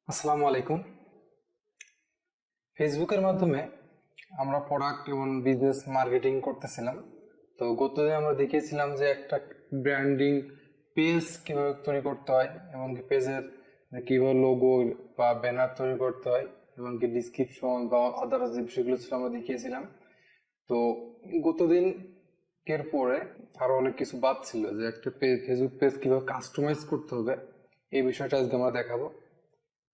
আসসালামু আলাইকুম। ফেসবুকের মাধ্যমে আমরা প্রোডাক্ট এবং বিজনেস মার্কেটিং করতেছিলাম। তো গতদিন আমরা দেখিয়েছিলাম যে একটা ব্র্যান্ডিং পেজ কীভাবে তৈরি করতে হয় এবং কি পেজের কীভাবে লোগো বা ব্যানার তৈরি করতে হয় এবং কি ডিসক্রিপশন বা আদার্স যে বিষয়গুলো ছিল আমরা দেখিয়েছিলাম। তো গতদিন এর পরে আরো অনেক কিছু বাদ ছিল, যে একটা ফেসবুক পেজ কিভাবে কাস্টমাইজ করতে হবে এই বিষয়টা আজকে আমরা দেখাবো।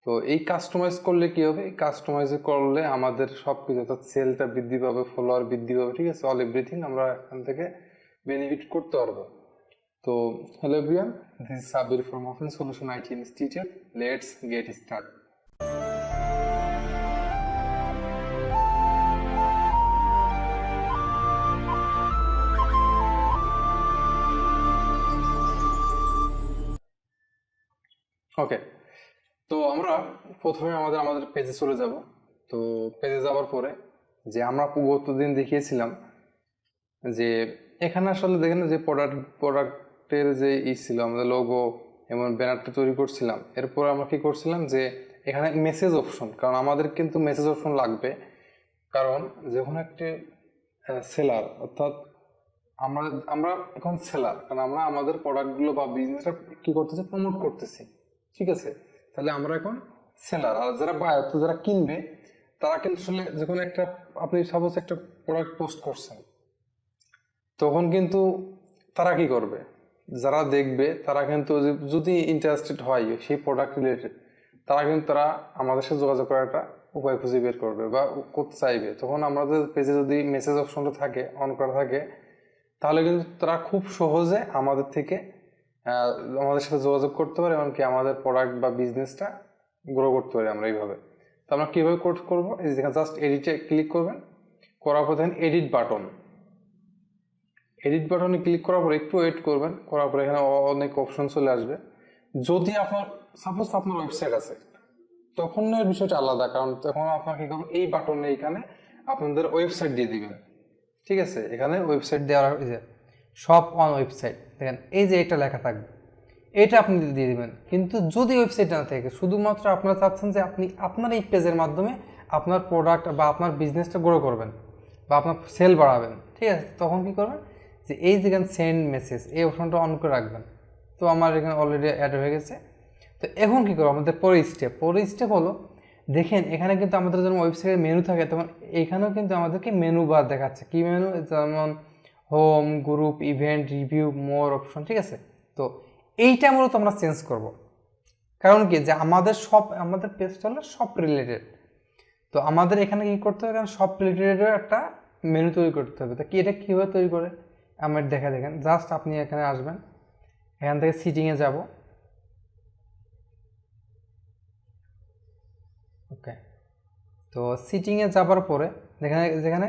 তো এই কাস্টমাইজ করলে কি হবে, এই কাস্টমাইজ করলে আমাদের সবকিছু অর্থাৎ সেলটা বৃদ্ধি পাবে, ফলোয়ার বৃদ্ধি পাবে, ঠিক আছে, অল এভরিথিং আমরা এখান থেকে বেনিফিট করতে পারবো। তো hello everyone, this is Sabir from open solution IT institute. Let's get start. Okay, তো আমরা প্রথমে আমাদের পেজে চলে যাব। তো পেজে যাওয়ার পরে যে আমরা গতদিন দেখিয়েছিলাম যে এখানে আসলে দেখেন যে প্রোডাক্টের যে ছিল, আমাদের লোগো এবং ব্যানারটা তৈরি করছিলাম। এরপর আমরা কি করছিলাম যে এখানে মেসেজ অপশন, কারণ আমাদের কিন্তু মেসেজ অপশন লাগবে। কারণ যখন একটি সেলার, অর্থাৎ আমরা আমরা এখন সেলার, কারণ আমরা আমাদের প্রোডাক্টগুলো বা বিজনেসটা কি করতেছি, প্রমোট করতেছি, ঠিক আছে। তাহলে আমরা এখন সেলার, আর যারা বায়ার, তো যারা কিনবে তারা কিন্তু আসলে যখন একটা আপনি সাপোজ একটা প্রোডাক্ট পোস্ট করছেন, তখন কিন্তু তারা কি করবে, যারা দেখবে তারা কিন্তু যদি ইন্টারেস্টেড হয় সেই প্রোডাক্ট রিলেটেড, তারা আমাদের সাথে যোগাযোগ করার একটা উপায় খুঁজে বের করবে বা করতে চাইবে। তখন আমাদের পেজে যদি মেসেজ অপশনটা থাকে, অন করা থাকে, তাহলে কিন্তু তারা খুব সহজে আমাদের সাথে যোগাযোগ করতে পারে, এমনকি আমাদের প্রোডাক্ট বা বিজনেসটা গ্রো করতে পারি আমরা এইভাবে। তো আমরা কীভাবে করবো, এই যেখানে জাস্ট এডিটে ক্লিক করবেন, করার পর দেখেন এডিট বাটনে ক্লিক করার পর একটু ওয়েট করবেন, করার পর এখানে অনেক অপশন চলে আসবে। যদি আপনার সাপোজ আপনার ওয়েবসাইট আছে, তখন এর বিষয়টা আলাদা, কারণ তখন আপনার কি করবেন, এই বাটনে এখানে আপনাদের ওয়েবসাইট দিয়ে দিবেন, ঠিক আছে। এখানে ওয়েবসাইট দেওয়ার শপ অন ওয়েবসাইট, দেখেন এই যে এটা লেখা থাকবে, এটা আপনি দিয়ে দিবেন। কিন্তু যদি ওয়েবসাইট না থাকে, শুধুমাত্র আপনারা চাচ্ছেন যে আপনি আপনার এই পেজের মাধ্যমে আপনার প্রোডাক্ট বা আপনার বিজনেসটা গ্রো করবেন বা আপনার সেল বাড়াবেন, ঠিক আছে, তখন কি করবেন যে এই যেখানে সেন্ড মেসেজ, এই অপশনটা অন করে রাখবেন। তো আমার এখানে অলরেডি অ্যাড হয়ে গেছে। তো এখন কী করবো, আমাদের পরের স্টেপ হলো, দেখেন এখানে কিন্তু আমাদের যখন ওয়েবসাইটের মেনু থাকে, তখন এখানেও কিন্তু আমাদেরকে মেনু বার দেখাচ্ছে। কি মেনু, যেমন হোম, গ্রুপ, ইভেন্ট, রিভিউ, মোর অপশন, ঠিক আছে। তো এইটা মূলত আমরা চেঞ্জ করব, কারণ কি, যে আমাদের পেজটা হলো সব রিলেটেড। তো আমাদের এখানে কি করতে হবে, কারণ সব রিলেটেডের একটা মেনু তৈরি করতে হবে। তো কি এটা কীভাবে তৈরি করে আমার দেখেন, জাস্ট আপনি এখানে আসবেন, এখান থেকে সিটিংয়ে যাব। ওকে, তো সিটিংয়ে যাবার পরে যেখানে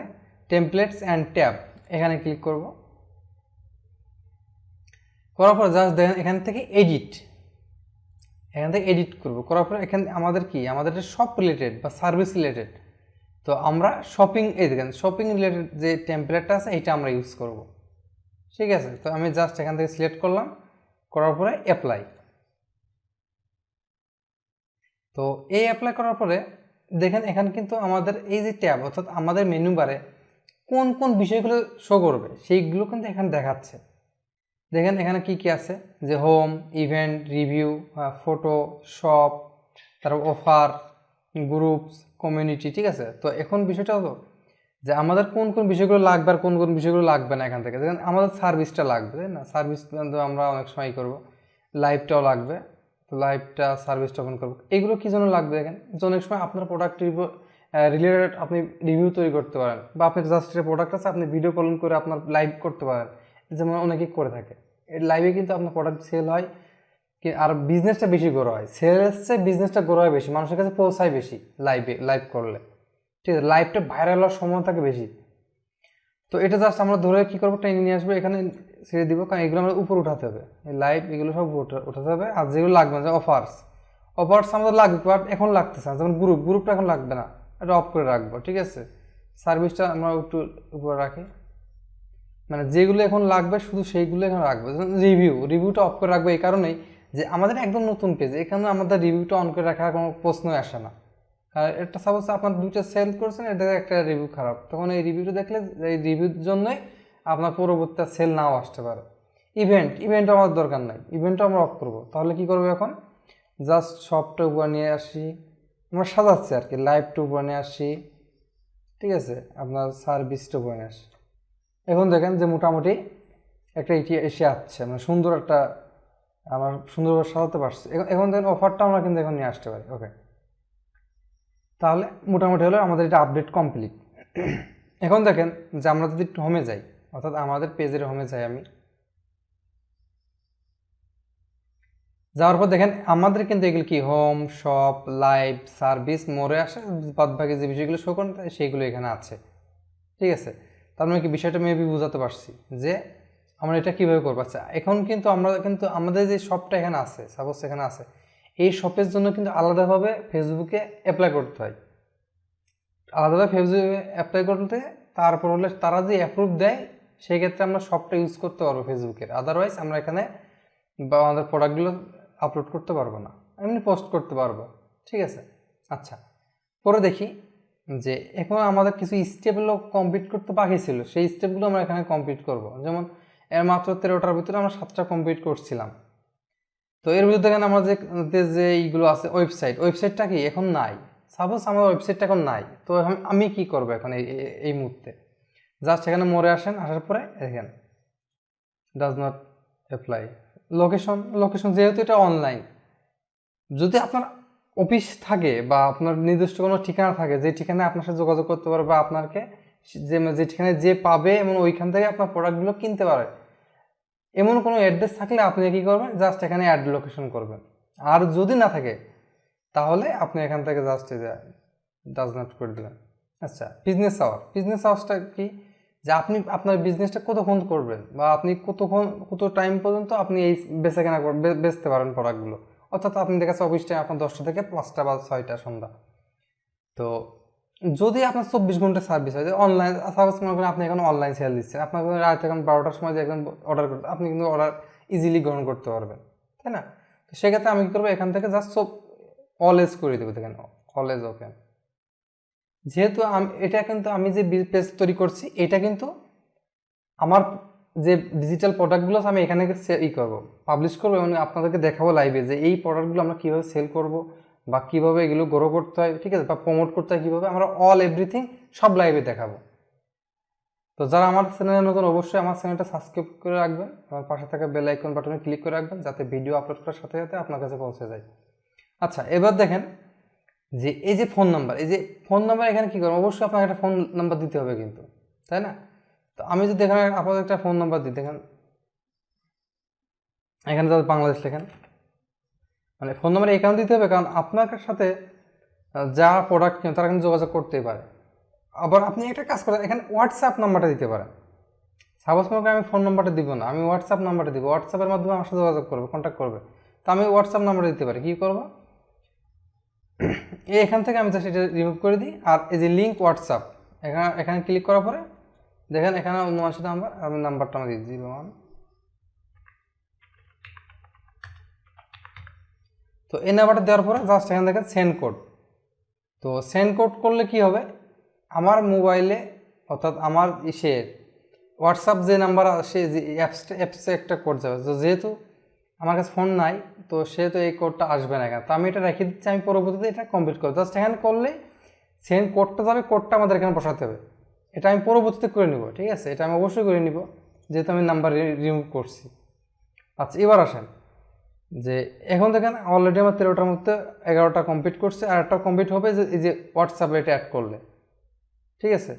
টেমপ্লেটস অ্যান্ড ট্যাব, এখানে ক্লিক করব। করার পর জাস্ট দেখেন এখান থেকে এডিট করব। করার পর এখানে আমাদের সব রিলেটেড বা সার্ভিস রিলেটেড। তো আমরা দেখেন শপিং রিলেটেড যে টেমপ্লেটটা আছে, এটা আমরা ইউজ করব, ঠিক আছে। তো আমি জাস্ট এখান থেকে সিলেক্ট করলাম, করার পরে অ্যাপ্লাই। তো এই অ্যাপ্লাই করার পরে দেখেন এখানে কিন্তু আমাদের এই যে ট্যাব, অর্থাৎ আমাদের মেনু বারে কোন কোন বিষয়গুলো শো করবে সেইগুলো কিন্তু এখানে দেখাচ্ছে। দেখেন এখানে কি কি আছে, যে home, event, review, photo, shop, তারপর অফার, গ্রুপস, কমিউনিটি, ঠিক আছে। তো এখন বিষয়টা হলো যে আমাদের কোন কোন বিষয়গুলো লাগবে আর কোন কোন বিষয়গুলো লাগবে না। এখান থেকে দেখেন আমাদের সার্ভিসটা লাগবে, তাই না, সার্ভিস আমরা অনেক সময় করব, লাইভটাও লাগবে। তো লাইভটা সার্ভিসটা ওপেন করবো, এগুলো কী জন্য লাগবে দেখেন, যে অনেক সময় আপনার প্রোডাক্ট রিলেটেড আপনি রিভিউ তৈরি করতে পারেন, বা আপনার জাস্ট প্রোডাক্ট আছে, আপনি ভিডিও কল করে আপনার লাইভ করতে পারেন, যেমন অনেকেই করে থাকে। এই লাইভে কিন্তু আপনার প্রোডাক্ট সেল হয়, আর বিজনেসটা বেশি গ্রো হয়, সেলস চেয়ে বিজনেসটা গ্রো হয় বেশি, মানুষের কাছে পৌঁছায় বেশি লাইভ করলে, ঠিক আছে। লাইভটা ভাইরাল হওয়ার সময় থাকে বেশি। তো এটা জাস্ট আমরা ধরে কী করবো, টেনে নিয়ে আসবো, এখানে ছেড়ে দিব, কারণ এগুলো আমরা উপর উঠাতে হবে, এই লাইভ এগুলো সব উঠাতে হবে। আর যেগুলো লাগবে না, অফার্স আমাদের লাগবে, বাট এখন লাগতেছে না, যেমন গ্রুপটা এখন লাগবে না, এটা অফ করে রাখবো, ঠিক আছে। সার্ভিসটা আমরা একটু উপরে রাখি, মানে যেগুলো এখন লাগবে শুধু সেইগুলো এখন রাখবো। রিভিউটা অফ করে রাখবো এই কারণেই যে আমাদের একদম নতুন পেজ, এখানে আমাদের রিভিউটা অন করে রাখার কোনো প্রশ্নই আসে না। আর এটা সাপোজ আপনার দুইটা সেল করছেন, এটা একটা রিভিউ খারাপ, তখন এই রিভিউটা দেখলে এই রিভিউর জন্যই আপনার পরবর্তী সেল নাও আসতে পারে। ইভেন্ট আমার দরকার নাই, ইভেন্টও আমরা অফ করবো। তাহলে কি করবো এখন, জাস্ট শপটা উপরে নিয়ে আসি, আমরা সাজাচ্ছি আর কি, লাইভটা উপরে নিয়ে আসি, ঠিক আছে, আপনার সার্ভিসটা উপরে নিয়ে আসি। এখন দেখেন যে মোটামুটি একটা এটি এসে আসছে, মানে সুন্দর একটা আমরা সুন্দরভাবে সাজাতে পারছি। এখন দেখেন অফারটা আমরা কিন্তু এখন নিয়ে আসতে পারি। ওকে, তাহলে মোটামুটি হলো আমাদের এটা আপডেট কমপ্লিট। এখন দেখেন যে আমরা যদি হোমে যাই, অর্থাৎ আমাদের পেজের হোমে যাই, আমি যাওয়ার পর দেখেন আমাদের কিন্তু এগুলো কি হোম, শপ, লাইভ, সার্ভিস, মোরে আসে, বাদবাকি যে বিষয়গুলো শো করেন সেইগুলো এখানে আছে, ঠিক আছে। তার মানে কি বিষয়টা মেবি বোঝাতে পারছি যে আমরা এটা কীভাবে করবো। আচ্ছা, এখন কিন্তু আমরা কিন্তু আমাদের যে শপটা এখানে আছে, সাপোজ এখানে আছে, এই শপের জন্য কিন্তু আলাদাভাবে ফেসবুকে অ্যাপ্লাই করতে হয়। আলাদাভাবে ফেসবুকে অ্যাপ্লাই করতে, তারপর হলে তারা যে অ্যাপ্রুভ দেয়, সেই ক্ষেত্রে আমরা শপটা ইউজ করতে পারবো ফেসবুকের। আদারওয়াইজ আমরা এখানে বা আমাদের প্রোডাক্টগুলো আপলোড করতে পারবো না, এমনি পোস্ট করতে পারবো, ঠিক আছে। আচ্ছা, পরে দেখি যে এখন আমাদের কিছু স্টেপগুলো কমপ্লিট করতে বাকি ছিল, সেই স্টেপগুলো আমরা এখানে কমপ্লিট করব। যেমন এর মাত্র 13টার ভিতরে আমরা 7টা কমপ্লিট করছিলাম। তো এর ভিতরে দেখেন আমরা যে এইগুলো আছে, ওয়েবসাইটটা কি এখন নাই। সাপোজ আমার ওয়েবসাইটটা এখন নাই, তো আমি কি করবো এখন এই মুহূর্তে, জাস্ট এখানে মোড়ে আসেন, আসার পরে দেখেন ডাজ নট অ্যাপ্লাই লোকেশন, যেহেতু এটা অনলাইন, যদি আপনার অফিস থাকে বা আপনার নির্দিষ্ট কোনো ঠিকানা থাকে, যে ঠিকানায় আপনার সাথে যোগাযোগ করতে পারবে বা আপনাকে যে ঠিকানায় যে পাবে এবং ওইখান থেকে আপনার প্রোডাক্টগুলো কিনতে পারে, এমন কোনো অ্যাড্রেস থাকলে আপনি কি করবেন, জাস্ট এখানে অ্যাড লোকেশন করবেন। আর যদি না থাকে তাহলে আপনি এখান থেকে জাস্ট ডাজ নট করে দেবেন। আচ্ছা, বিজনেস আওয়ার্সটা কি, যে আপনি আপনার বিজনেসটা কতক্ষণ করবেন বা আপনি কত টাইম পর্যন্ত আপনি এই বেচাকেনা বেচতে পারেন প্রোডাক্টগুলো। অর্থাৎ আপনি দেখাচ্ছে অফিস টাইম আপনার 10টা থেকে 5টা বা 6টা সন্ধ্যা। তো যদি আপনার 24 ঘন্টা সার্ভিস হয়, যে অনলাইন সার্ভিস, মনে করেন আপনি এখন অনলাইন সেল দিচ্ছেন, আপনার রাত এখন 12টার সময় যে একজন অর্ডার করতে, আপনি কিন্তু অর্ডার ইজিলি গ্রহণ করতে পারবেন, তাই না। তো সেক্ষেত্রে আমি কী করবো, এখান থেকে জাস্ট সব অলওয়েজ করে দেবো, দেখেন অলওয়েজ ওপেন। যেহেতু এটা কিন্তু আমি যে পেজ তৈরি করছি, এটা কিন্তু আমার যে ডিজিটাল প্রোডাক্টগুলো আমি এখানে করবো, পাবলিশ করবো এবং আপনাদেরকে দেখাবো লাইভে যে এই প্রোডাক্টগুলো আমরা কীভাবে সেল করব বা কীভাবে এগুলো গ্রো করতে হয়, ঠিক আছে, বা প্রমোট করতে হয় কীভাবে, আমরা এভরিথিং সব লাইভে দেখাবো। তো যারা আমার চ্যানেলে নতুন, অবশ্যই আমার চ্যানেলটা সাবস্ক্রাইব করে রাখবেন, আমার পাশে থাকা বেল আইকন বাটনে ক্লিক করে রাখবেন, যাতে ভিডিও আপলোড করার সাথে সাথে আপনার কাছে পৌঁছে যায়। আচ্ছা, এবার দেখেন যে এই যে ফোন নাম্বার, এখানে কী করবো, অবশ্যই আপনাকে একটা ফোন নাম্বার দিতে হবে কিন্তু, তাই না। তো আমি যদি এখানে আপনাদের একটা ফোন নাম্বার দিই, দেখেন এখানে যাদের বাংলাদেশ লেখেন, মানে ফোন নাম্বার এই কারণে দিতে হবে কারণ আপনার সাথে যা প্রোডাক্ট কিনে তারা কিন্তু যোগাযোগ করতেই পারে। আবার আপনি একটা কাজ করেন, এখানে হোয়াটসঅ্যাপ নাম্বারটা দিতে পারেন। সাপোজ মনে করেন আমি ফোন নাম্বারটা দিব না, আমি হোয়াটসঅ্যাপ নাম্বারটা দিব, হোয়াটসঅ্যাপের মাধ্যমে আমার সাথে যোগাযোগ করবে, কন্ট্যাক্ট করবে। তো আমি হোয়াটসঅ্যাপ নাম্বারটা দিতে পারি, কী করবো, এখান থেকে আমি জাস্ট এটা রিমুভ করে দিই। আর এই যে লিঙ্ক হোয়াটসঅ্যাপ, এখানে ক্লিক করার পরে দেখেন এখানে 79 নাম্বার, আমি নাম্বারটা আমি দিয়ে 01। তো এই নাম্বারটা দেওয়ার পরে জাস্ট এখানে দেখেন সেন্ড কোড। তো সেন্ড কোড করলে কি হবে, আমার মোবাইলে অর্থাৎ আমার হোয়াটসঅ্যাপ যে নাম্বার সে যে অ্যাপসে একটা কোড যাবে। তো যেহেতু আমার কাছে ফোন নাই, তো সেহেতু এই কোডটা আসবে না এখানে। তো আমি এটা রেখে দিচ্ছি, আমি পরবর্তীতে এটা কমপ্লিট করবো। জাস্ট এখানে করলে সেন্ড কোডটা যাবে, কোডটা আমাদের এখানে বসাতে হবে। এটা আমি পরবর্তীতে করে নিব, ঠিক আছে, এটা আমি অবশ্যই করে নিব যেহেতু আমি নাম্বার রিমুভ করছি। আচ্ছা, এবার আসেন যে এখন দেখেন অলরেডি আমার 13টার মধ্যে 11টা কমপ্লিট করছে, আর একটা কমপ্লিট হবে যে এই যে হোয়াটসঅ্যাপে এটা অ্যাড করলে, ঠিক আছে,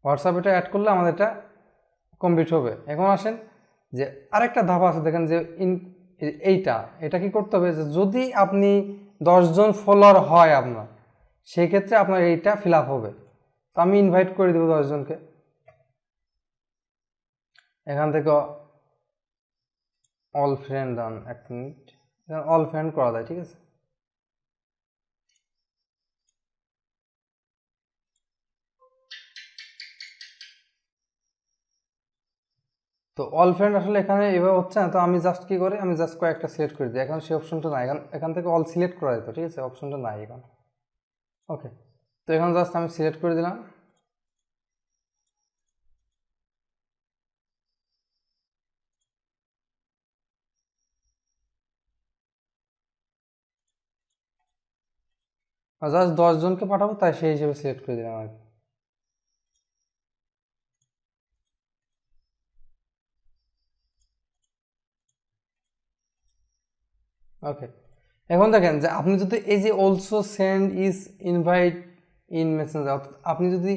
হোয়াটসঅ্যাপে এটা অ্যাড করলে আমাদের এটা কমপ্লিট হবে। এখন আসেন যে আরেকটা ধাপ আছে, দেখেন যে এটা কি করতে হবে, যে যদি আপনি 10 জন ফলোয়ার হয় আপনার, সেই ক্ষেত্রে আপনার এইটা ফিল আপ হবে। তো আমি ইনভাইট করে দেবো 10 জনকে, এখান থেকে অল ফ্রেন্ড ডান, 1 মিনিট, অল ফ্রেন্ড করা যায়, ঠিক আছে। তো অল ফ্রেন্ড আসলে এখানে এভাবে হচ্ছে না, তো আমি জাস্ট কী করি, আমি জাস্ট কয়েকটা সিলেক্ট করে দিই। এখন সেই অপশনটা নাই, এখান থেকে অল সিলেক্ট করা যেত, ঠিক আছে, অপশনটা নাই এখন। ওকে, তো এখন জাস্ট আমি সিলেক্ট করে দিলাম। জাস্ট 10 জনকে পাঠাবো, তাই সেই হিসেবে সিলেক্ট করে দিলাম আর কি। ওকে, এখন দেখেন যে আপনি যদি এই যে also send is invite in Messenger, আপনি যদি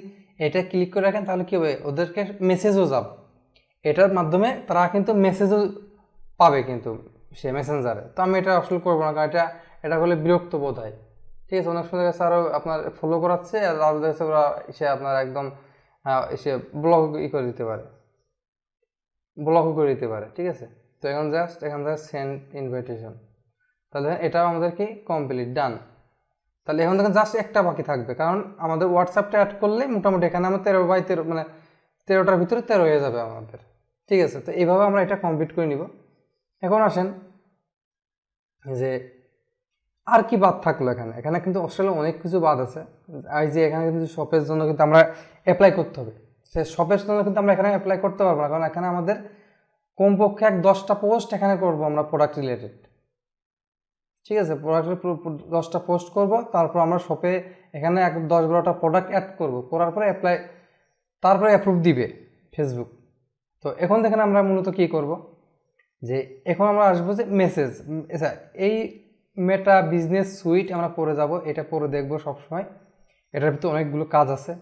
এটা ক্লিক করে রাখেন তাহলে কী হবে, ওদেরকে মেসেজও যাবে, এটার মাধ্যমে তারা কিন্তু মেসেজও পাবে কিন্তু সে মেসেঞ্জারে। তো আমি এটা আসলে করবো না, কারণ এটা করলে বিরক্ত বোধ হয়, ঠিক আছে। অনেক সময় কাছে আরও আপনার ফলো করাচ্ছে, আর আরও কাছে ওরা এসে আপনার একদম এসে ব্লকও করে দিতে পারে, ঠিক আছে। তো এখন জাস্ট সেন্ড ইনভাইটেশন, তাহলে এটাও আমাদের কি কমপ্লিট ডান। তাহলে এখন দেখেন জাস্ট একটা বাকি থাকবে, কারণ আমাদের হোয়াটসঅ্যাপটা অ্যাড করলে মোটামুটি এখানে আমার 13/13 মানে 13টার ভিতরে 13 হয়ে যাবে আমাদের, ঠিক আছে। তো এইভাবে আমরা এটা কমপ্লিট করে নিব। এখন আসেন যে আর কি বাদ থাকলো, এখানে কিন্তু আসলে অনেক কিছু বাদ আছে। এই যে এখানে কিন্তু শপের জন্য কিন্তু আমরা অ্যাপ্লাই করতে হবে, সে শপের জন্য কিন্তু আমরা এখানে অ্যাপ্লাই করতে পারবো না, কারণ এখানে আমাদের কমপক্ষে 10টা পোস্ট এখানে করব আমরা প্রোডাক্ট রিলেটেড, ঠিক আছে। প্রোডাক্টের 10টা পোস্ট করব, তারপর আমরা শপে এখানে 10-12টা প্রোডাক্ট অ্যাড করব, করার পরে তারপরে অ্যাপ্রুভ দিবে ফেসবুক। তো এখন দেখেন আমরা মূলত কি করব, যে এখন আমরা আসবো যে মেসেজ, আচ্ছা এই মেটা বিজনেস সুইট আমরা পড়ে যাব, এটা পড়ে দেখবো সবসময়, এটার ভিতরে অনেকগুলো কাজ আছে,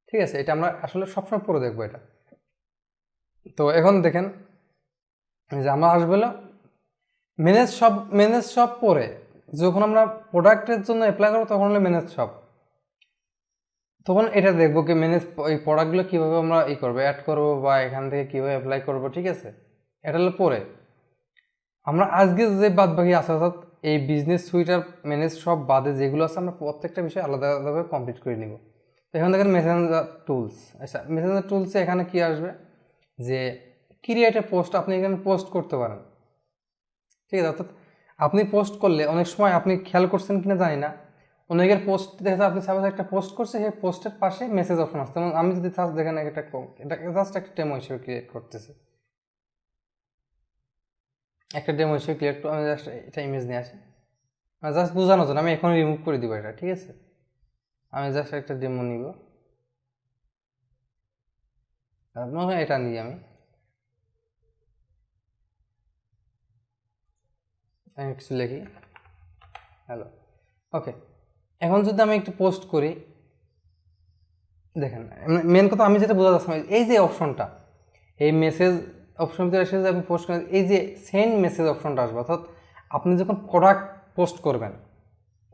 ঠিক আছে। এটা আমরা আসলে সবসময় পড়ে দেখবো এটা। তো এখন দেখেন যে আমরা আসবো ম্যানেজ শপ পরে, যখন আমরা প্রোডাক্টের জন্য অ্যাপ্লাই করবো তখন হলো ম্যানেজ শপ, তখন এটা দেখবো কি এই প্রোডাক্টগুলো কীভাবে আমরা করবো, অ্যাড করবো, বা এখান থেকে কীভাবে অ্যাপ্লাই করবো, ঠিক আছে। এটা হলো পরে। আমরা আজকে যে বাদ বাকি আছে, অর্থাৎ এই বিজনেস সুইট আর ম্যানেজ শপ বাদে যেগুলো আছে, আমরা প্রত্যেকটা বিষয় আলাদা আলাদাভাবে কমপ্লিট করে নিব। তো এখন দেখেন মেসেঞ্জার টুলস, আচ্ছা মেসেঞ্জার টুলসে এখানে কি আসবে, যে ক্রিয়েট এ পোস্ট, আপনি এখানে পোস্ট করতে পারেন, ঠিক আছে। অর্থাৎ আপনি পোস্ট করলে অনেক সময় আপনি খেয়াল করছেন কিনা জানি না, অনেকের পোস্ট দেখে আপনি সাপোজ একটা পোস্ট করছে, সেই পোস্টের পাশে মেসেজ অপশন আসছে। এবং আমি যদি সার্চ দেখেন এটা জাস্ট একটা ডেমো হিসেবে ক্রিয়েট করতেছি, আমি জাস্ট এটা ইমেজ নিয়ে আসি, জাস্ট বোঝানোর জন্য আমি এখন রিমুভ করে দিব এটা, ঠিক আছে। আমি জাস্ট একটা ডেমো নিব, এটা নিই আমি কিছু লিখি, হ্যালো। ওকে, এখন যদি আমি একটু পোস্ট করি, দেখেন মেন কথা আমি যেটা বোঝা যাচ্ছে, এই যে অপশনটা, এই মেসেজ অপশন ভিতরে এসে যে আপনি পোস্ট করেন, এই যে সেন্ড মেসেজ অপশনটা আসবে, অর্থাৎ আপনি যখন প্রোডাক্ট পোস্ট করবেন,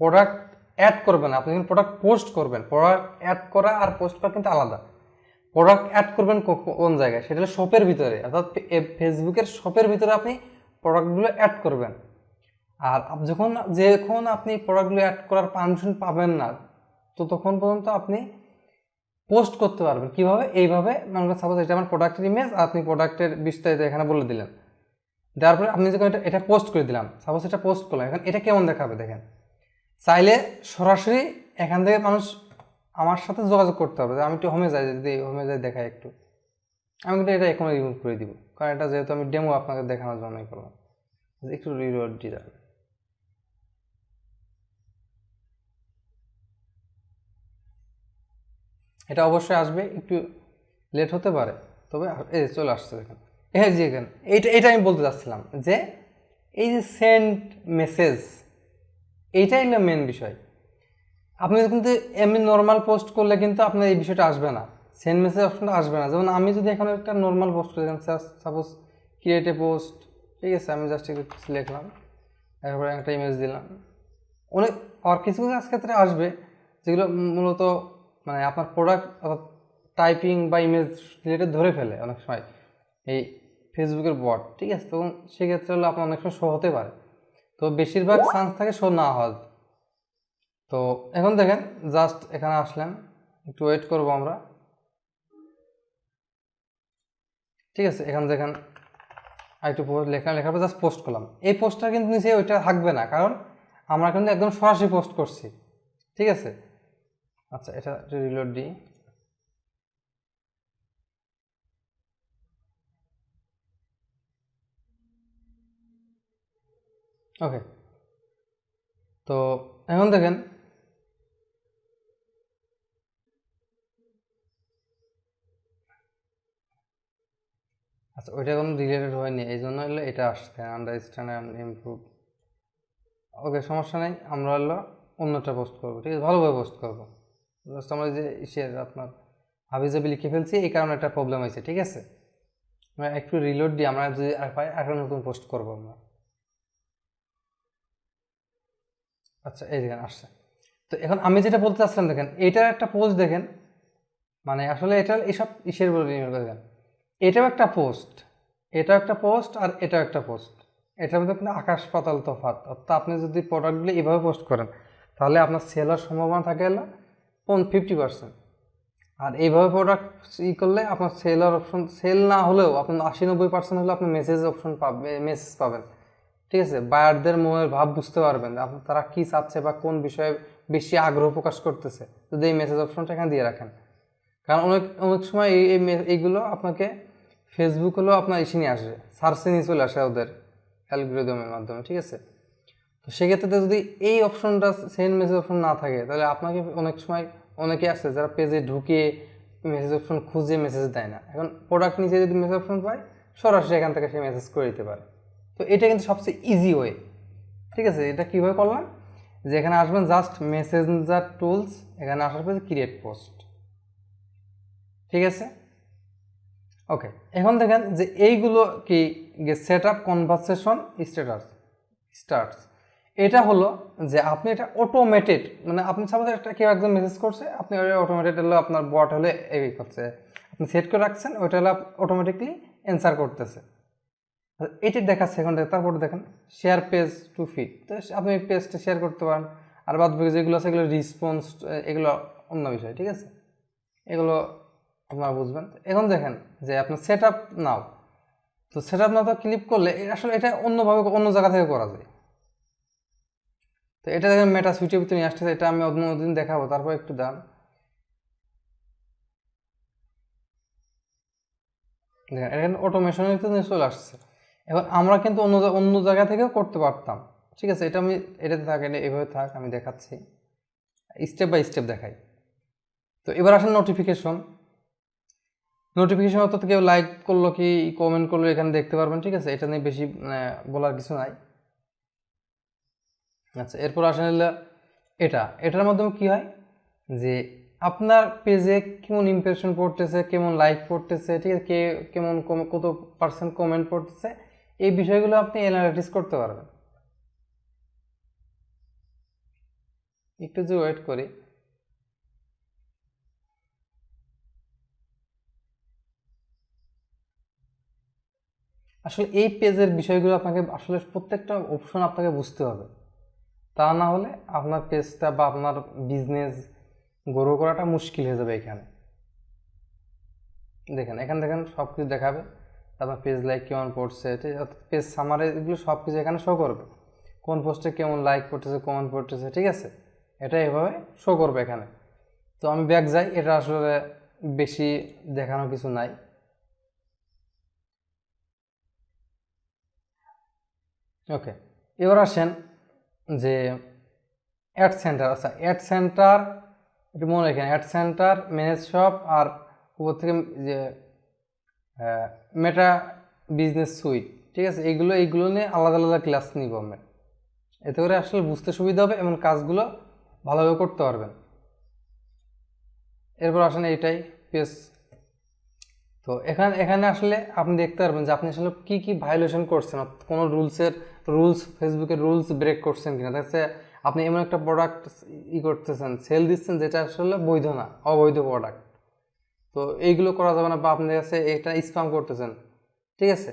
প্রোডাক্ট অ্যাড করবেন, আপনি যখন প্রোডাক্ট পোস্ট করবেন, প্রোডাক্ট অ্যাড করা আর পোস্ট করা কিন্তু আলাদা। প্রোডাক্ট অ্যাড করবেন কোন জায়গায়, সেটা হলো শপের ভিতরে, অর্থাৎ ফেসবুকের শপের ভিতরে আপনি প্রোডাক্টগুলো অ্যাড করবেন। আর যখন আপনি প্রোডাক্টগুলো অ্যাড করার পারমিশন পাবেন না, তো তখন পর্যন্ত আপনি পোস্ট করতে পারবেন কীভাবে, এইভাবে মনে করেন সাপোজ এটা আমার প্রোডাক্টের ইমেজ, আর আপনি প্রোডাক্টের বিস্তারিত এখানে বলে দিলেন, দেওয়ার পরে আপনি যখন এটা পোস্ট করে দিলাম, সাপোজ এটা পোস্ট করলাম, এখন এটা কেমন দেখাবে দেখেন, চাইলে সরাসরি এখান থেকে মানুষ আমার সাথে যোগাযোগ করতে হবে, আমি একটু হোমে যাই, যদি হোমে যাই দেখাই একটু, আমি কিন্তু এটা এখন রিমুভ করে দিব, কারণ এটা যেহেতু আমি ডেমো আপনাকে দেখানোর জন্যই করলাম, একটু রিওয়ার্ড দিয়ে যাবে। এটা অবশ্যই আসবে, একটু লেট হতে পারে, তবে এই চলে আসছে দেখেন, যে এখানে এটা আমি বলতে চাচ্ছিলাম, যে এই যে সেন্ড মেসেজ, এইটাই হলো মেন বিষয়। আপনি কিন্তু এমনি নর্মাল পোস্ট করলে কিন্তু আপনার এই বিষয়টা আসবে না, সেন্ড মেসেজ অপশনটা আসবে না। যেমন আমি যদি এখানে একটা নর্মাল পোস্ট করি, সাপোজ ক্রিয়েট এ পোস্ট, ঠিক আছে, আমি জাস্ট একটু লিখলাম, এরপরে একটা ইমেজ দিলাম, অনেক আর কিছু কাজ ক্ষেত্রে আসবে যেগুলো মূলত মানে আপনার প্রোডাক্ট টাইপিং বা ইমেজ রিলেটেড ধরে ফেলে অনেক সময় এই ফেসবুকের বট, ঠিক আছে। তখন সেক্ষেত্রে হলো আপনার অনেক সময় শো হতে পারে, তো বেশিরভাগ চান্স থাকে শো না হওয়ার। তো এখন দেখেন জাস্ট এখানে আসলেন, একটু ওয়েট করবো আমরা, ঠিক আছে, এখান দেখেন একটু লেখার পর জাস্ট পোস্ট করলাম। এই পোস্টটা কিন্তু নিচে ওইটা থাকবে না, কারণ আমরা কিন্তু একদম সরাসরি পোস্ট করছি। ঠিক আছে, আচ্ছা এটা রিলোড দিই। ওকে, তো এখন দেখেন আচ্ছা ওইটা কোনো রিলেটেড হয়নি, এই জন্য হলো এটা আসছে আন্ডারস্ট্যান্ড অ্যান্ড ইমপ্রুভ। ওকে, সমস্যা নেই, আমরা হলো অন্যটা পোস্ট করবো। ঠিক আছে, ভালোভাবে পোস্ট করবো। জাস্ট আমরা যে আপনার হাবিজাবি লিখে ফেলছি, এই কারণে একটা প্রবলেম হয়েছে। ঠিক আছে, আমরা একটু রিলোড দিই, আমরা যদি একটা নতুন পোস্ট করবো আমরা। আচ্ছা এই দেখেন আসছে। তো এখন আমি যেটা বলতে চাচ্ছিলাম, দেখেন এটার একটা পোস্ট দেখেন, মানে আসলে এটা এইসব বলে নির্ভর করে। দেখেন এটাও একটা পোস্ট, এটাও একটা পোস্ট, আর এটাও একটা পোস্ট। এটার মধ্যে কিন্তু আকাশ পাতাল তফাৎ। অর্থাৎ আপনি যদি প্রোডাক্টগুলি এভাবে পোস্ট করেন, তাহলে আপনার সেল হওয়ার সম্ভাবনা থাকে হলো 50%। আর এইভাবে প্রোডাক্ট করলে আপনার সেল হওয়ার অপশন, সেল না হলেও আপনার 80-90% হলে আপনি মেসেজ অপশন মেসেজ পাবেন। ঠিক আছে, বায়ারদের মনের ভাব বুঝতে পারবেন, তারা কী চাচ্ছে বা কোন বিষয়ে বেশি আগ্রহ প্রকাশ করতেছে, যদি এই মেসেজ অপশনটা এখানে দিয়ে রাখেন। কারণ অনেক অনেক সময় এইগুলো আপনাকে ফেসবুক হলেও আপনার নিয়ে আসে, সার্চে নিয়ে চলে আসে ওদের অ্যালগরিদমের মাধ্যমে। ঠিক আছে, তো সেক্ষেত্রে যদি এই অপশনটা সেন্ড মেসেজ অপশন না থাকে, তাহলে আপনাকে অনেক সময় অনেকে আছে যারা পেজে ঢুকে মেসেজ অপশন খুঁজে মেসেজ দেয় না। এখন প্রোডাক্ট নিচে যদি মেসেজ অপশন পায়, সরাসরি এখান থেকে সে মেসেজ করে দিতে পারে। তো এটা কিন্তু সবচেয়ে ইজি ওয়ে। ঠিক আছে, এটা কীভাবে করলাম, যে এখানে আসবেন জাস্ট মেসেঞ্জার টুলস, এখানে আসার পরে ক্রিয়েট পোস্ট। ঠিক আছে, ওকে, এখন দেখেন যে এইগুলো কি সেট আপ কনভারসেশন স্টার্টস। এটা হলো যে আপনি এটা অটোমেটেড, মানে আপনি সাপোজ একটা কেউ একজন মেসেজ করছে, আপনি অটোমেটেড হলো আপনার বট হলে এই করছে, আপনি সেট করে রাখছেন, ওইটা হলো অটোমেটিকলি অ্যান্সার করতেছে। এটি দেখাচ্ছে এখন। তারপর দেখেন শেয়ার পেজ টু ফিড, তো আপনি পেজটা শেয়ার করতে পারেন। আর বাদ বাকি যেগুলো আছে এগুলো রেসপন্স, এগুলো অন্য বিষয়। ঠিক আছে, এগুলো আপনারা বুঝবেন। এখন দেখেন যে আপনার সেট আপ নাও, তো সেট আপ নাও তো ক্লিক করলে আসলে এটা অন্যভাবে অন্য জায়গা থেকে করা যায়। তো এটা দেখেন মেটা সুইটের ভিতরে নিয়ে আসতেছে, এটা আমি অন্যদিন দেখাবো। তারপর একটু দাম দেখেন এখানে অটোমেশনের ভিতরে চলে আসছে। এবার আমরা কিন্তু অন্য জায়গা থেকেও করতে পারতাম। ঠিক আছে, এটা আমি এটাতে থাক, এটা এভাবে থাক, আমি দেখাচ্ছি স্টেপ বাই স্টেপ দেখাই। তো এবার আসেন নোটিফিকেশন অর্থাৎ কেউ লাইক করলো কি কমেন্ট করলো এখানে দেখতে পারবেন। ঠিক আছে, এটা নিয়ে বেশি বলার কিছু নাই। আচ্ছা, এরপর আসেন এটার মাধ্যমে কি হয় যে আপনার পেজে কেমন ইমপ্রেশন পড়তেছে, কেমন লাইক পড়তেছে, ঠিক আছে, কে কেমন কত পার্সেন্ট কমেন্ট পড়তেছে, এই বিষয়গুলো আপনি অ্যানালাইসিস করতে পারবেন। একটু যে ওয়েট করি। আসলে এই পেজের বিষয়গুলো আপনাকে আসলে প্রত্যেকটা অপশন আপনাকে বুঝতে হবে, তা না হলে আপনার পেজটা বা আপনার বিজনেস গ্রো করাটা মুশকিল হয়ে যাবে। এখানে দেখেন সব কিছু দেখাবে, আপনার পেজ লাইক কেমন পড়ছে, ঠিক আছে, পেজ সামারে এগুলো সব কিছু এখানে শো করবে, কোন পোস্টে কেমন লাইক পড়তেছে, কমেন্ট পড়তেছে। ঠিক আছে, এটা এভাবে শো করবে এখানে। তো আমি ব্যাক যাই, এটা আসলে বেশি দেখানো কিছু নাই। ওকে, এবার আসেন যে অ্যাড সেন্টার। আচ্ছা, অ্যাড সেন্টার একটু মনে রাখেন, অ্যাড সেন্টার, ম্যানেজ শপ, আর উপর থেকে যে মেটা বিজনেস সুইট। ঠিক আছে, এইগুলো নিয়ে আলাদা আলাদা ক্লাস নিব আমরা, এতে করে আসলে বুঝতে সুবিধা হবে এবং কাজগুলো ভালোভাবে করতে পারবেন। এরপর আসেন এইটাই পেজ। তো এখানে আসলে আপনি দেখতে পারবেন যে আপনি আসলে কী কী ভায়োলেশন করছেন, কোনো রুলস ফেসবুকের রুলস ব্রেক করছেন কিনা। দেখছে আপনি এমন একটা প্রোডাক্ট করতেছেন, সেল দিচ্ছেন যেটা আসলে বৈধ না, অবৈধ প্রোডাক্ট, তো এইগুলো করা যাবে না। বা আপনার কাছে এটা স্প্যাম করতেছেন। ঠিক আছে,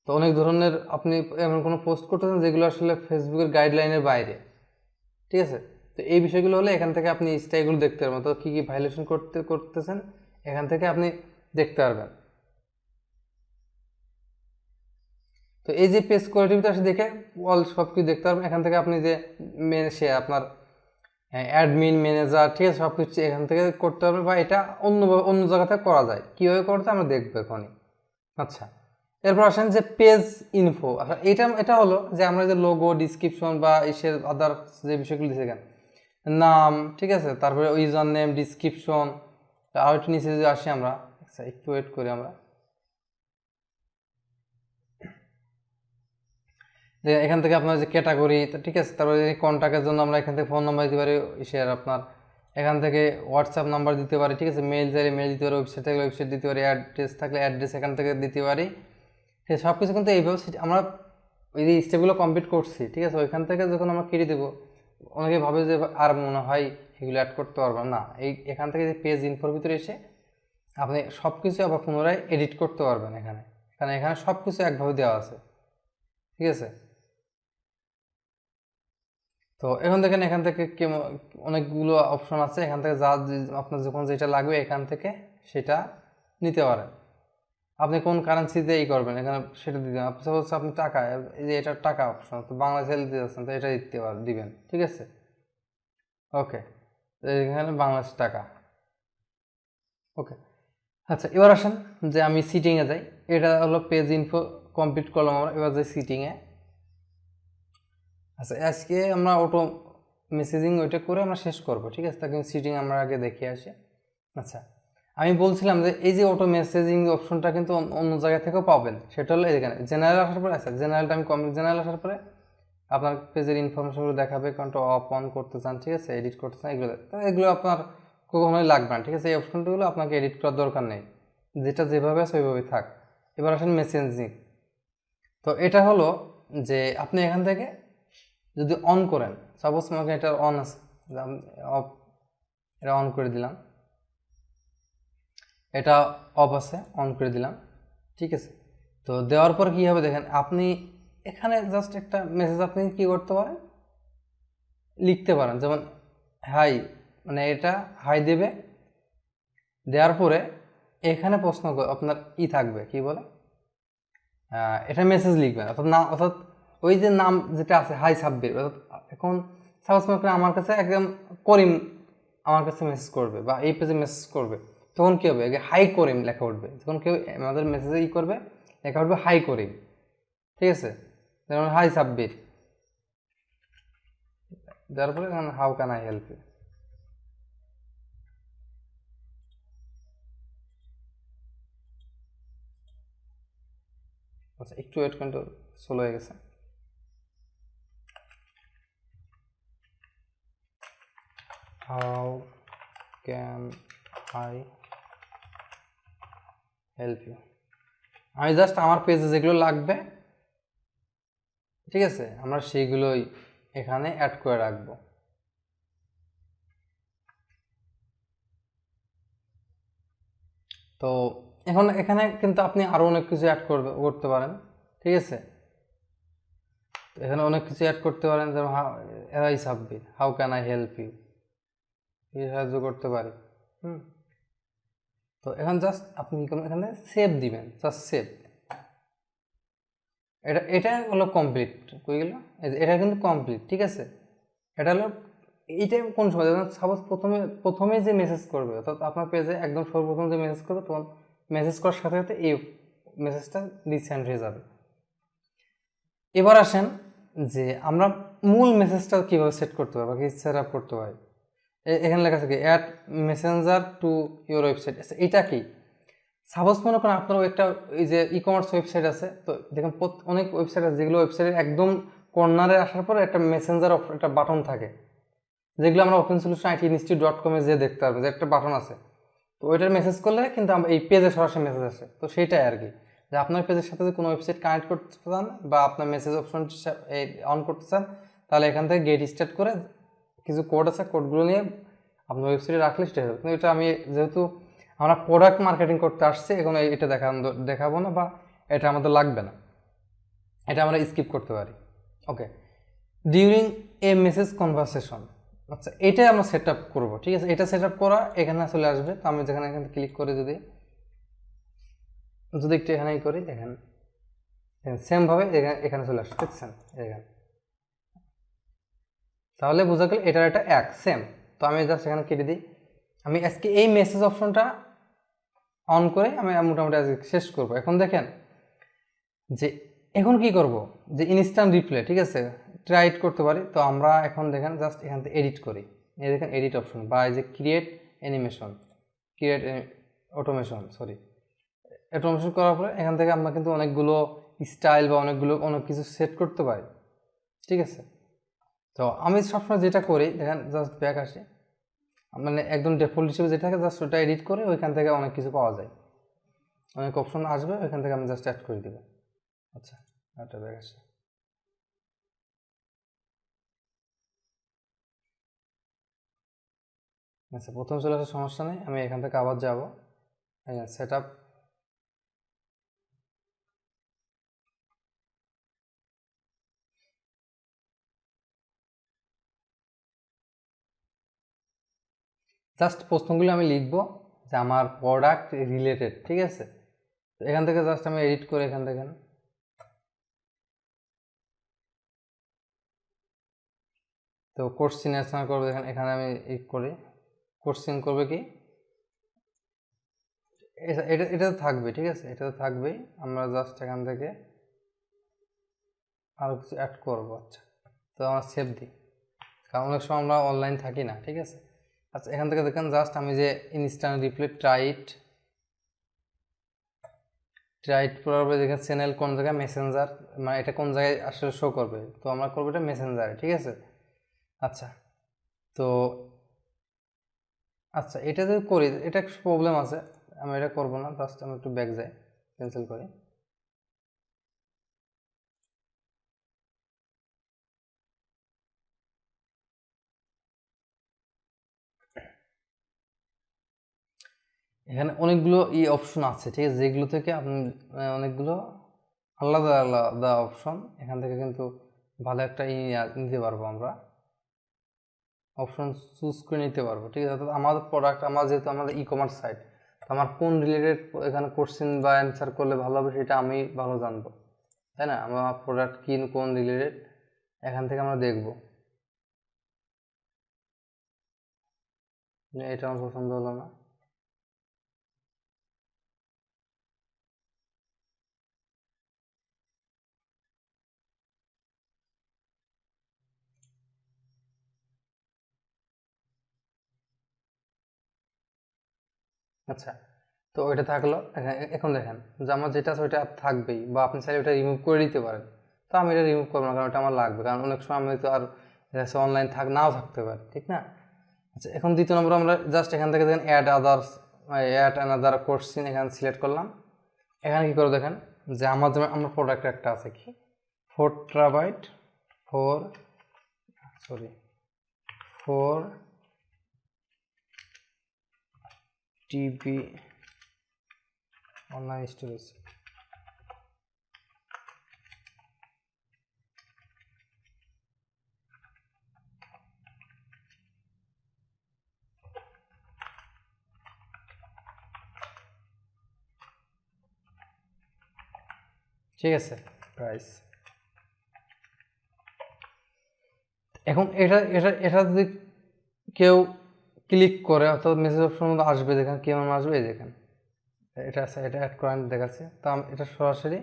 তো অনেক ধরনের আপনি এমন কোনো পোস্ট করতেছেন যেগুলো আসলে ফেসবুকের গাইডলাইনের বাইরে। ঠিক আছে, তো এই বিষয়গুলো হলে এখান থেকে আপনি স্টাইলগুলো দেখতে পারবেন, তো কী কী ভায়োলেশন করতেছেন এখান থেকে আপনি দেখতে পারবেন। তো এই যে পেজ কোয়ালিটিতে আসে দেখে অল সব কিছু দেখতে পারবেন। এখান থেকে আপনি যে সে আপনার অ্যাডমিন ম্যানেজার, ঠিক আছে, সব কিছু এখান থেকে করতে পারবেন, বা এটা অন্য জায়গা থেকে করা যায়। কীভাবে করতে আমরা দেখবো এখনই। আচ্ছা, এরপর আসেন যে পেজ ইনফো। আচ্ছা, এটা হলো যে আমরা যে লোগো, ডিসক্রিপশন বা ইসের আদার যে বিষয়গুলো দিয়েছি এখানে, নাম, ঠিক আছে, তারপরে ইউজার নেম, ডিসক্রিপশন, আর একটু নিচে যদি আসি আমরা, আচ্ছা একটু ওয়েট করি আমরা, যে এখান থেকে আপনার যে ক্যাটাগরি, ঠিক আছে, তারপরে কন্ট্যাক্টের জন্য আমরা এখান থেকে ফোন নাম্বার দিতে পারি, শেয়ার আপনার এখান থেকে হোয়াটসঅ্যাপ নাম্বার দিতে পারি, ঠিক আছে, মেল চাইলে মেল দিতে পারি, ওয়েবসাইট থাকলে ওয়েবসাইট দিতে পারি, অ্যাড্রেস থাকলে অ্যাড্রেস এখান থেকে দিতে পারি। সে সব কিছু কিন্তু এইভাবে আমরা ওই যে স্টেপগুলো কমপ্লিট করছি, ঠিক আছে। ওইখান থেকে যখন আমরা কেটে দেবো, অনেকে ভাবে যে আর মনে হয় এগুলো অ্যাড করতে পারবেন না। এখান থেকে যে পেজ ইনফোর ভিতরে এসে আপনি সব কিছু আবার পুনরায় এডিট করতে পারবেন এখানে, কারণ এখানে সব কিছু একভাবে দেওয়া আছে, ঠিক আছে। তো এখন দেখেন এখান থেকে অনেকগুলো অপশন আছে, এখান থেকে যা আপনার যখন যেটা লাগবে এখান থেকে সেটা নিতে পারেন। আপনি কোন কারেন্সিতে করবেন এখানে সেটা দিবেন। সাপোজ আপনি টাকা, এই যে এটা টাকা অপশন, তো বাংলাদেশে দিতে যাচ্ছেন তো এটা দিবেন, ঠিক আছে। ওকে, এখানে বাংলাদেশ টাকা। ওকে, আচ্ছা এবার আসেন যে আমি সিটিংয়ে যাই। এটা হলো পেজ ইনফো কমপ্লিট করলাম আমরা, এবার যাই সিটিংয়ে। আচ্ছা, আজকে আমরা অটো মেসেজিং ওইটা করে আমরা শেষ করবো, ঠিক আছে। তাকে সিটিং আমরা আগে দেখে আসি। আচ্ছা, আমি বলছিলাম যে এই যে অটো মেসেজিং অপশনটা কিন্তু অন্য জায়গা থেকেও পাবেন। সেটা হলো এখানে জেনারেল আসার পরে, আচ্ছা জেনারেলটা আমি জেনারেল আসার পরে আপনার পেজের ইনফরমেশনগুলো দেখাবে, কারণ অফ অন করতে চান, ঠিক আছে, এডিট করতে চান, এগুলো আপনার কখনোই লাগবে না, ঠিক আছে। এই অপশনগুলো আপনাকে এডিট করার দরকার নেই, যেটা যেভাবে আছে ওইভাবেই থাক। এবার আসেন মেসেজিং। তো এটা হলো যে আপনি এখান থেকে যদি অন করেন, সাপোজ আমাকে এটা অন আছে, অফ, এটা অন করে দিলাম, এটা অফ আছে, অন করে দিলাম, ঠিক আছে। তো দেওয়ার পর কী হবে দেখেন, আপনি এখানে জাস্ট একটা মেসেজ আপনি কী করতে পারেন, লিখতে পারেন, যেমন হাই, মানে এটা হাই দেবে, দেওয়ার পরে এখানে প্রশ্ন আপনার থাকবে, কি বলে, এটা মেসেজ লিখবেন, অর্থাৎ ওই যে নাম যেটা আছে হাই সাব্বির, অর্থাৎ এখন সাপোজ আমার কাছে একদম করিম আমার কাছে মেসেজ করবে বা এই পেজে মেসেজ করবে, তখন কী হবে, হাই করিম লেখা উঠবে। যখন কেউ আমাদের মেসেজে করবে, লেখা উঠবে হাই করিম, ঠিক আছে। যেমন হাই সাব্বির, যার পরে how can I help you. আচ্ছা একটু ওয়েট কন্ট্রোল স্লো হয়ে গেছে। How can I help you. আমি জাস্ট আমার পেজে যেগুলো লাগবে, ঠিক আছে, আমরা সেইগুলোই এখানে অ্যাড করে রাখবো। তো এখন এখানে কিন্তু আপনি আরও অনেক কিছু অ্যাড করতে পারেন, ঠিক আছে। এখানে অনেক কিছু অ্যাড করতে পারেন, যেমন hi Sabbir, how can I help you, এই সাহায্য করতে পারি। তো এখন জাস্ট আপনি এখানে সেভ দিবেন, জাস্ট সেভ। এটা হলো কমপ্লিট, কই গেল, এটা কিন্তু কমপ্লিট, ঠিক আছে। এটা হলো এইটা কোন সময়, সাপোজ প্রথমে যে মেসেজ করবে, অর্থাৎ আপনার পেজে একদম সর্বপ্রথম যে মেসেজ করবে, তখন মেসেজ করার সাথে সাথে এই মেসেজটা রিসেন্ড হয়ে যাবে। এবার আসেন যে আমরা মূল মেসেজটা কীভাবে সেট করতে পারি বা কি সেট আপ করতে হয়। এখানে লেখা থাকে add Messenger to your website. এটা কি, সাপোজ মনে করেন আপনার একটা এই যে ই কমার্স ওয়েবসাইট আছে, তো দেখুন অনেক ওয়েবসাইট আছে যেগুলো ওয়েবসাইটের একদম কর্নারে আসার পরে একটা মেসেঞ্জার একটা বাটন থাকে, যেগুলো আমরা ওপেন সলিউশন IT institute.com যে দেখতে পারবো, যে একটা বাটন আছে, তো ওইটার মেসেজ করলে কিন্তু এই পেজে সরাসরি মেসেজ আসে। তো সেইটাই আর কি, যে আপনার পেজের সাথে যদি কোনো ওয়েবসাইট কানেক্ট করতে চান বা আপনার মেসেজ অপশন অন করতে চান, তাহলে এখান থেকে গেট স্টার্ট করে কিছু কোড আছে, কোডগুলো নিয়ে আপনার ওয়েবসাইটে রাখলে সেটা হবে। কিন্তু এটা আমি যেহেতু আমরা প্রোডাক্ট মার্কেটিং করতে আসছি, এখন এটা দেখাবো না বা এটা আমাদের লাগবে না, এটা আমরা স্কিপ করতে পারি। ওকে, ডিউরিং এ মেসেজ কনভারসেশন, আচ্ছা এটাই আমরা সেট আপ করবো, ঠিক আছে। এটা সেট আপ করা এখানে চলে আসবে। তো আমি যেখানে এখানে ক্লিক করে যদি একটু এখানেই করি, দেখেন সেম ভাবে এখানে চলে আসছে, দেখছেন এখানে। তাহলে বোঝা গেল এটার এটা এক সেম। তো আমি জাস্ট এখানে কেটে দিই। আমি আজকে এই মেসেজ অপশনটা অন করে আমি মোটামুটি আজকে শেষ করব। এখন দেখেন যে এখন কি করব, যে ইনস্ট্যান্ট রিপ্লে, ঠিক আছে, ট্রাইট করতে পারি। তো আমরা এখন দেখেন জাস্ট এখান থেকে এডিট করি। এই দেখেন এডিট অপশন বা এই যে create animation, create automation, automation করার পরে এখান থেকে আমরা কিন্তু অনেকগুলো স্টাইল বা অনেক কিছু সেট করতে পারি, ঠিক আছে। তো আমি সবসময় যেটা করি দেখেন জাস্ট ব্যাক আসি, মানে একদম ডিফল্ট হিসেবে যেটা থাকে জাস্ট ওটা এডিট করে ওইখান থেকে অনেক কিছু পাওয়া যায়, অনেক অপশন আসবে, ওইখান থেকে আমি জাস্ট অ্যাড করে দিব। আচ্ছা একটা ব্যাক আসে, আচ্ছা প্রথম চলে আসার সমস্যা নেই। আমি এখান থেকে আবার যাব সেট আপ, জাস্ট প্রশ্নগুলো আমি লিখবো যে আমার প্রোডাক্ট রিলেটেড, ঠিক আছে। তো এখান থেকে জাস্ট আমি এডিট করে এখান থেকে তো কোশ্চিন অ্যান্সার করবো। দেখেন এখানে আমি করি কোশ্চিন করবে কি, এটা তো থাকবে, ঠিক আছে, এটা তো থাকবেই। আমরা জাস্ট এখান থেকে আরও কিছু অ্যাড করবো। আচ্ছা তো আমরা সেভ দিই, কারণ অনেক সময় আমরা অনলাইন থাকি না, ঠিক আছে। আচ্ছা এখান থেকে দেখেন জাস্ট আমি যে ইনস্ট্যান্ট রিপ্লে ট্রাইট করার পরে দেখেন চ্যানেল কোন জায়গায়, মেসেঞ্জার, মানে এটা কোন জায়গায় আসলে শো করবে। তো আমরা করবো এটা মেসেঞ্জারে, ঠিক আছে। আচ্ছা তো আচ্ছা এটা যদি করি এটা একটু প্রবলেম আছে, আমি এটা করবো না, জাস্ট আমি একটু ব্যাক যাই, ক্যান্সেল করি। এখানে অনেকগুলো অপশন আছে, ঠিক আছে, যেগুলো থেকে আপনি অনেকগুলো আলাদা আলাদা অপশন, এখান থেকে কিন্তু ভালো একটা নিতে পারবো, আমরা অপশন চুজ করে নিতে পারবো, ঠিক আছে। অর্থাৎ আমাদের প্রোডাক্ট, আমার যেহেতু আমাদের ই কমার্স সাইট, আমার কোন রিলেটেড এখানে কোশ্চেন বা অ্যান্সার করলে ভালো হবে সেটা আমি ভালো জানবো, তাই না। আমার প্রোডাক্ট কি কোন রিলেটেড এখান থেকে আমরা দেখবো। এটা আমার পছন্দ হলো না। আচ্ছা তো ওইটা থাকলো। এখন দেখেন যে আমার যেটা আছে ওইটা থাকবেই, বা আপনি চাইলে ওটা রিমুভ করে দিতে পারেন। তো আমি এটা রিমুভ করবো না, কারণ ওটা আমার লাগবে, কারণ অনেক সময় আমি তো আর অনলাইন নাও থাকতে পারে, ঠিক না। আচ্ছা এখন দ্বিতীয় নম্বর আমরা জাস্ট এখান থেকে দেখেন অ্যাড অ্যানাদার কোশ্চেন এখানে সিলেক্ট করলাম। এখানে কি করে দেখেন যে আমার প্রোডাক্ট একটা আছে কি 4 TB 4 TB অনলাইন স্টোরেজ। ঠিক আছে প্রাইস। এখন এটা যদি কেউ ক্লিক করে অর্থাৎ মেসেজ অপশন মধ্যে আসবে, দেখেন কেমন আসবে, এই দেখেন এটা আছে, এটা অ্যাড করেন দেখাচ্ছে। তো এটা সরাসরি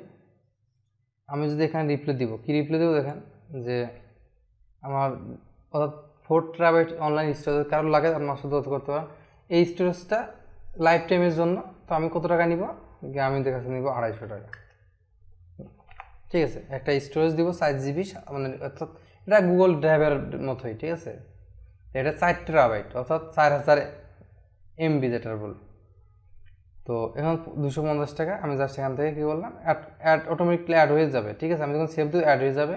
আমি যদি এখানে রিপ্লে দিব, কি রিপ্লে দেবো দেখেন যে আমার অর্থাৎ 4 TB অনলাইন স্টোরেজ কারোর লাগে আপনার সাথে করতে পারেন। এই স্টোরেজটা লাইফ টাইমের জন্য। তো আমি কত টাকা নিব, আমি দেখাচ্ছি নিব 250 টাকা, ঠিক আছে। একটা স্টোরেজ দিব 4 GB, মানে অর্থাৎ এটা গুগল ড্রাইভের মতোই, ঠিক আছে। এটা 4 TB অর্থাৎ 4000 MB যেটার বল। তো এখন 250 টাকা। আমি জাস্ট এখান থেকে কী বললাম অ্যাড অটোমেটিকলি অ্যাড হয়ে যাবে, ঠিক আছে। আমি যখন সেভ দিই অ্যাড হয়ে যাবে,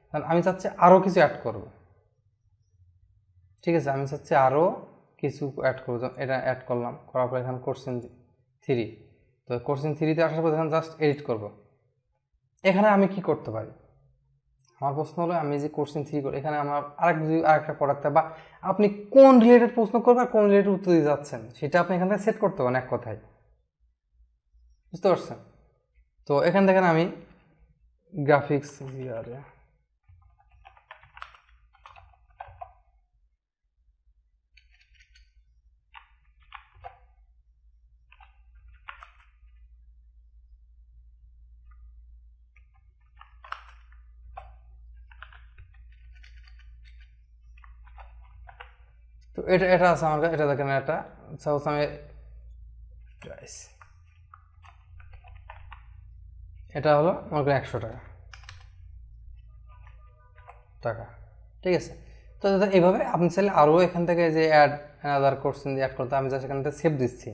কারণ আমি চাচ্ছি আরও কিছু অ্যাড করব, ঠিক আছে। আমি চাচ্ছি আরও কিছু অ্যাড করবো, এটা অ্যাড করলাম, করার পর এখানে কোশ্চেন 3। তো কোশ্চেন 3-তে আসার পর এখানে জাস্ট এডিট করব। এখানে আমি কি করতে পারি, আমার প্রশ্ন হলো আমি যে কোশ্চেন 3 করি, এখানে আমার আরেকটা প্রোডাক্ট বা আপনি কোন রিলেটেড প্রশ্ন করবেন আর কোন রিলেটেড উত্তর দিয়ে যাচ্ছেন সেটা আপনি এখান থেকে সেট করতে পারেন, এক কথায়, বুঝতে পারছেন। তো এখান থেকে আমি গ্রাফিক্স ভিআরে। তো এটা এটা আছে আমার কাছে, এটা দেখেন, এটা সাপোজ আমি প্রাইস, এটা হলো মনে করেন 100 টাকা টাকা, ঠিক আছে। তো দাদা এইভাবে আপনি চাইলে আরও এখান থেকে যে অ্যাড অ্যানাদার কোর্সিন দিয়ে অ্যাড করতে, আমি জাস্ট এখান থেকে সেভ দিচ্ছি।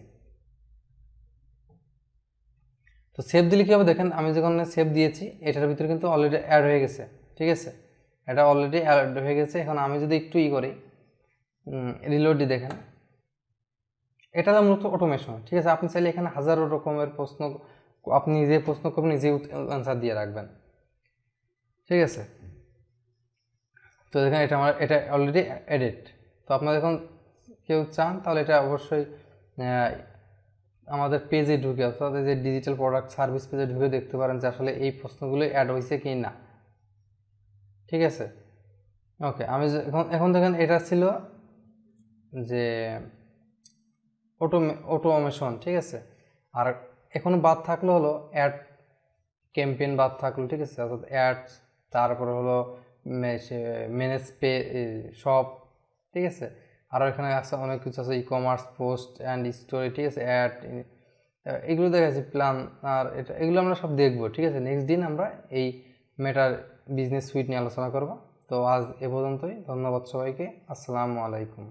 তো সেভ দিলে কী হবে দেখেন, আমি যখন সেভ দিয়েছি এটার ভিতরে কিন্তু অলরেডি অ্যাড হয়ে গেছে, ঠিক আছে, এটা অলরেডি অ্যাড হয়ে গেছে। এখন আমি যদি একটু করি, রিলোড দিয়ে দেখেন, এটা মূলত অটোমেশন, ঠিক আছে। আপনি চাইলে এখানে হাজারো রকমের প্রশ্ন আপনি নিজে প্রশ্ন করবেন, নিজে অ্যান্সার দিয়ে রাখবেন, ঠিক আছে। তো দেখেন এটা আমার এটা অলরেডি এডিট। তো আপনারা যখন কেউ চান তাহলে এটা অবশ্যই আমাদের পেজে ঢুকে, অর্থাৎ যে ডিজিটাল প্রোডাক্ট সার্ভিস পেজে ঢুকে দেখতে পারেন যে আসলে এই প্রশ্নগুলো অ্যাড হয়েছে কি না, ঠিক আছে। ওকে, আমি এখন দেখেন এটা ছিল যে অটোমেশন, ঠিক আছে। আর এখন বাদ থাকলো হলো অ্যাড ক্যাম্পেইন বাদ থাকলো, ঠিক আছে, অর্থাৎ অ্যাডস, তারপরে হলো ম্যানেজ পে শপ, ঠিক আছে। আরও এখানে আছে অনেক কিছু আছে, e commerce, post and story, ঠিক আছে, অ্যাড, এগুলো দেখা যাচ্ছে প্ল্যান, আর এটা এগুলো আমরা সব দেখবো, ঠিক আছে। নেক্সট দিন আমরা এই মেটার বিজনেস সুইট নিয়ে আলোচনা করব। তো আজ এ পর্যন্তই, ধন্যবাদ সবাইকে, আসসালামু আলাইকুম।